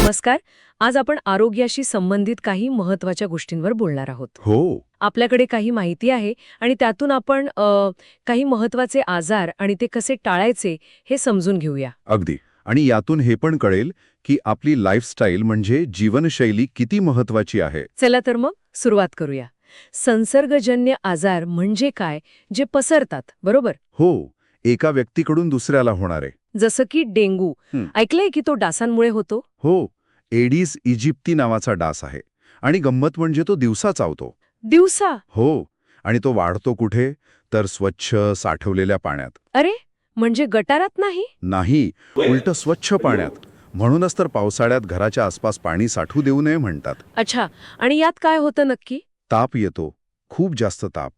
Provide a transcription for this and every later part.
नमस्कार. आज आपण आरोग्याशी संबंधित काही महत्त्वाच्या गोष्टींवर बोलणार आहोत. हो, आपल्याकडे काही माहिती आहे आणि त्यातून आपण काही महत्त्वाचे आजार आणि ते कसे टाळायचे हे समजून घेऊया. अगदी. आणि यातून हे पण कळेल की आपली लाईफस्टाईल म्हणजे जीवनशैली किती महत्वाची आहे. चला तर मग सुरुवात करूया. संसर्गजन्य आजार म्हणजे काय, जे पसरतात, बरोबर? हो, एका व्यक्तीकडून दुसऱ्याला होणारे. जसं की डेंगू. ऐकलंय की तो डासांमुळे होतो? हो, एडिस इजिप्ती नावाचा डास आहे. आणि गंमत म्हणजे तो दिवसा चावतो. दिवसा? हो, आणि तो वाढतो कुठे? तर स्वच्छ साठवलेल्या पाण्यात. अरे, म्हणजे गटारात नाही? नाही, उलट स्वच्छ पाण्यात. म्हणूनच तर पावसाळ्यात घराच्या आसपास पाणी साठवू देऊ नये म्हणतात. अच्छा. आणि यात काय होतं नक्की? ताप येतो, खूप जास्त ताप.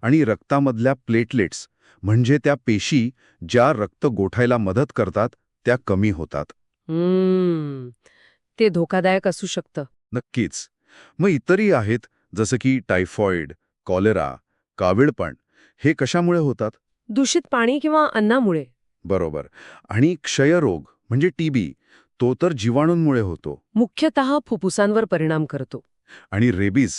आणि रक्तामधल्या प्लेटलेट्स म्हणजे त्या पेशी ज्या रक्त गोठायला मदत करतात त्या कमी होतात. ते धोकादायक असू शकतं. नक्कीच. मग इतरही आहेत, जसं की टायफॉइड, कॉलेरा, कावीळपण. हे कशामुळे होतात? दूषित पाणी किंवा अन्नामुळे. बरोबर. आणि क्षयरोग म्हणजे टीबी, तो तर जीवाणूंमुळे होतो. मुख्यतः फुफ्फुसांवर परिणाम करतो. आणि रेबीज,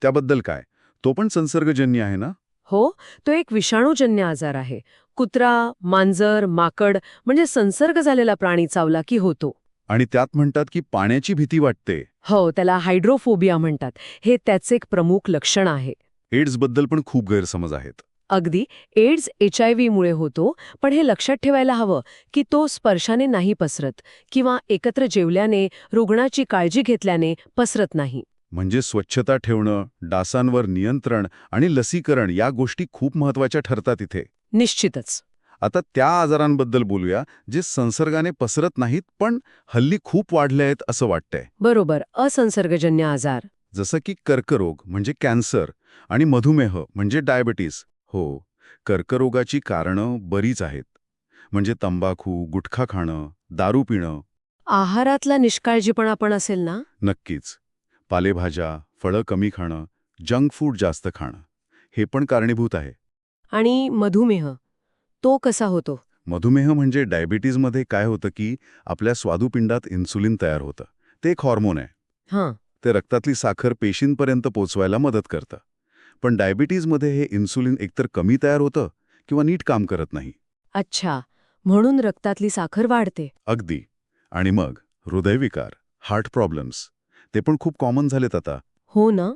त्याबद्दल काय? तो पण संसर्गजन्य आहे ना? हो, तो एक विषाणूजन्य आजार आहे. कुत्रा, मांजर, माकड म्हणजे संसर्ग झालेला प्राणी चावला की होतो. आणि त्यात म्हणतात की पाण्याची भीती वाटते. हो, त्याला हायड्रोफोबिया म्हणतात. हे त्याचे एक प्रमुख लक्षण आहे. एड्सबद्दल पण खूप गैरसमज आहेत. अगदी. एड्स HIV मुळे होतो, पण हे लक्षात ठेवायला हवं की तो स्पर्शाने नाही पसरत किंवा एकत्र जेवल्याने, रुग्णाची काळजी घेतल्याने पसरत नाही. म्हणजे स्वच्छता ठेवणं, डासांवर नियंत्रण आणि लसीकरण या गोष्टी खूप महत्वाच्या ठरतात इथे. निश्चितच. आता त्या आजारांबद्दल बोलूया जे संसर्गाने पसरत नाहीत पण हल्ली खूप वाढले आहेत असं वाटतंय. बरोबर. असंसर्गजन्य आजार. जसं की कर्करोग म्हणजे कॅन्सर आणि मधुमेह म्हणजे डायबिटीस. हो, कर्करोगाची कारणं बरीच आहेत. म्हणजे तंबाखू, गुटखा खाणं, दारू पिणं. आहारातला निष्काळजीपणा पण असेल ना? नक्कीच. पालेभाज्या, फळं कमी खाणं, जंक फूड जास्त खाणं हे पण कारणीभूत आहे. आणि मधुमेह, तो कसा होतो? मधुमेह म्हणजे डायबिटीजमध्ये काय होतं की आपल्या स्वादुपिंडात इन्सुलिन तयार होतं. ते एक हॉर्मोन आहे. हां. ते रक्तातली साखर पेशींपर्यंत पोचवायला मदत करतं. पण डायबिटीजमध्ये हे इन्सुलिन एकतर कमी तयार होतं किंवा नीट काम करत नाही. अच्छा. म्हणून रक्तातली साखर वाढते. अगदी. आणि मग हृदयविकार, हार्ट प्रॉब्लेम्स ते पण खूप कॉमन झालेत आता. हो ना?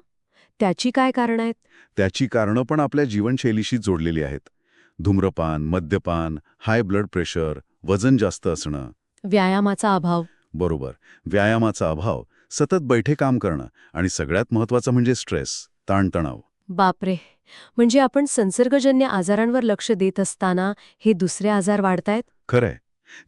त्याची काय कारणं आहेत? त्याची कारणं पण आपल्या जीवनशैलीशी जोडलेली आहेत. धूम्रपान, मद्यपान, हाय ब्लड प्रेशर, वजन जास्त असणं. व्यायामाचा अभाव. बरोबर. व्यायामाचा अभाव, सतत बैठे काम करणं आणि सगळ्यात महत्त्वाचं म्हणजे स्ट्रेस, ताणतणाव. बापरे. म्हणजे आपण संसर्गजन्य आजारांवर लक्ष देत असताना हे दुसरे आजार वाढतायत? खरंय.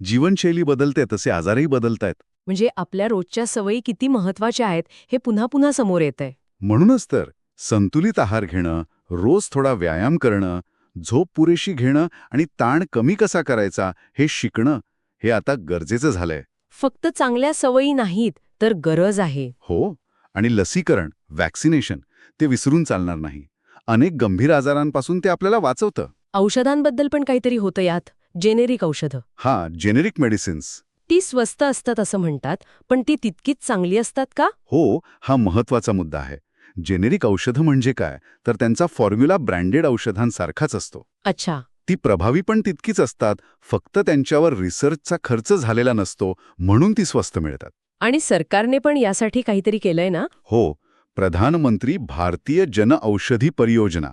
जीवनशैली बदलते तसे आजारही बदलतायत. म्हणजे आपल्या रोजच्या सवयी किती महत्वाच्या आहेत हे पुन्हा पुन्हा समोर येतंय. म्हणूनच तर संतुलित आहार घेणं, रोज थोडा व्यायाम करणं, झोप पुरेशी घेणं आणि ताण कमी कसा करायचा हे शिकणं हे आता गरजेचं झालंय. फक्त चांगल्या सवयी नाहीत, तर गरज आहे. हो, आणि लसीकरण, व्हॅक्सिनेशन ते विसरून चालणार नाही. अनेक गंभीर आजारांपासून ते आपल्याला वाचवतं. औषधांबद्दल पण काहीतरी होतं यात. जेनेरिक औषधं. हां, जेनेरिक मेडिसिन्स. ती स्वस्त असतात असं म्हणतात, पण ती तितकीच चांगली असतात का? हो, हा महत्वाचा मुद्दा आहे. जेनेरिक औषधं म्हणजे काय, तर त्यांचा फॉर्म्युला ब्रँडेड औषधांसारखाच असतो. अच्छा. ती प्रभावी पण तितकीच असतात, फक्त त्यांच्यावर रिसर्चचा खर्च झालेला नसतो म्हणून ती स्वस्त मिळतात. आणि सरकारने पण यासाठी काहीतरी केलंय ना? हो, प्रधानमंत्री भारतीय जनऔषधी परियोजना.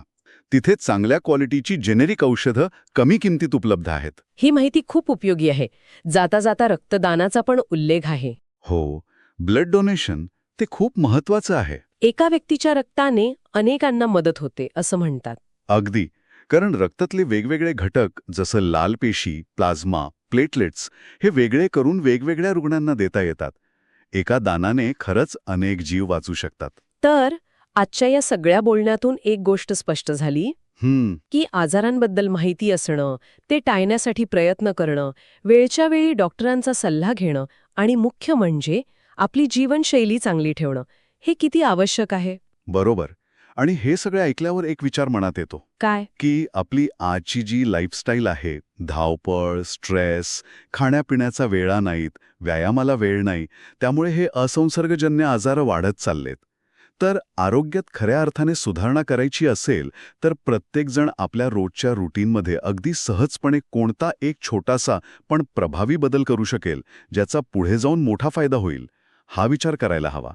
तिथे चांगल्या क्वालिटीची जेनेरिक औषधं कमी किमतीत उपलब्ध आहेत. ही माहिती खूप उपयोगी आहे. जाता जाता रक्तदानाचा पण उल्लेख आहे. हो, ब्लड डोनेशन ते खूप महत्वाचं आहे. एका व्यक्तीच्या रक्ताने अनेकांना मदत होते असं म्हणतात. अगदी. कारण रक्तातले वेगवेगळे घटक जसं लाल पेशी, प्लाझ्मा, प्लेटलेट्स हे वेगळे करून वेगवेगळ्या रुग्णांना देता येतात. एका दानाने खरंच अनेक जीव वाचू शकतात. तर आजच्या या सगळ्या बोलण्यातून एक गोष्ट स्पष्ट झाली की आजारांबद्दल माहिती असणं, ते टाळण्यासाठी प्रयत्न करणं, वेळच्या वेळी डॉक्टरांचा सल्ला घेणं आणि मुख्य म्हणजे आपली जीवनशैली चांगली ठेवणं हे किती आवश्यक आहे. बरोबर. आणि हे सगळं ऐकल्यावर एक विचार मनात येतो काय? की आपली आजची जी लाईफस्टाईल आहे, धावपळ, स्ट्रेस, खाण्यापिण्याचा वेळा नाहीत, व्यायामाला वेळ नाही, त्यामुळे हे असंसर्गजन्य आजार वाढत चाललेत. तर आरोग्यात खऱ्या अर्थाने सुधारणा करायची असेल तर प्रत्येकजण आपल्या रोजच्या रुटीनमध्ये अगदी सहजपणे कोणता एक छोटासा पण प्रभावी बदल करू शकेल, ज्याचा पुढे जाऊन मोठा फायदा होईल, हा विचार करायला हवा.